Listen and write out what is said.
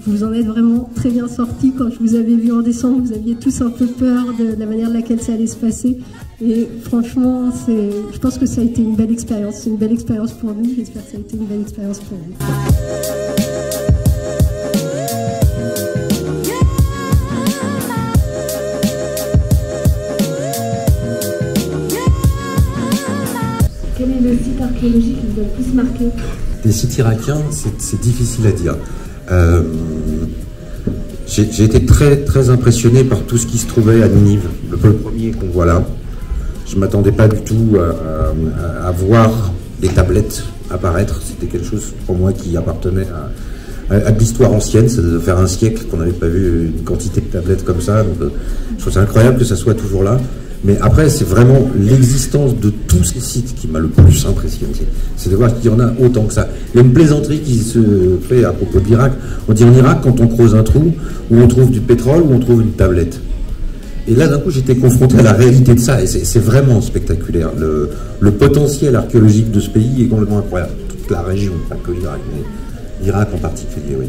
Vous en êtes vraiment très bien sortis. Quand je vous avais vu en décembre, vous aviez tous un peu peur de la manière de laquelle ça allait se passer. Et franchement, je pense que ça a été une belle expérience. C'est une belle expérience pour nous. J'espère que ça a été une belle expérience pour vous. Quel est le site archéologique qui vous a le plus marqué? Des sites irakiens, c'est difficile à dire. J'ai été très impressionné par tout ce qui se trouvait à Ninive, le premier qu'on voit là. Je ne m'attendais pas du tout à voir des tablettes apparaître. C'était quelque chose pour moi qui appartenait à de l'histoire ancienne. Ça devait faire un siècle qu'on n'avait pas vu une quantité de tablettes comme ça. Donc, je trouve ça incroyable que ça soit toujours là. Mais après, c'est vraiment l'existence de tous ces sites qui m'a le plus impressionné. C'est de voir qu'il y en a autant que ça. Il y a une plaisanterie qui se fait à propos de l'Irak. On dit en Irak, quand on creuse un trou, où on trouve du pétrole, où on trouve une tablette. Et là, d'un coup, j'étais confronté à la réalité de ça. Et c'est vraiment spectaculaire. Le potentiel archéologique de ce pays est complètement incroyable. Toute la région, pas que l'Irak, mais l'Irak en particulier, oui.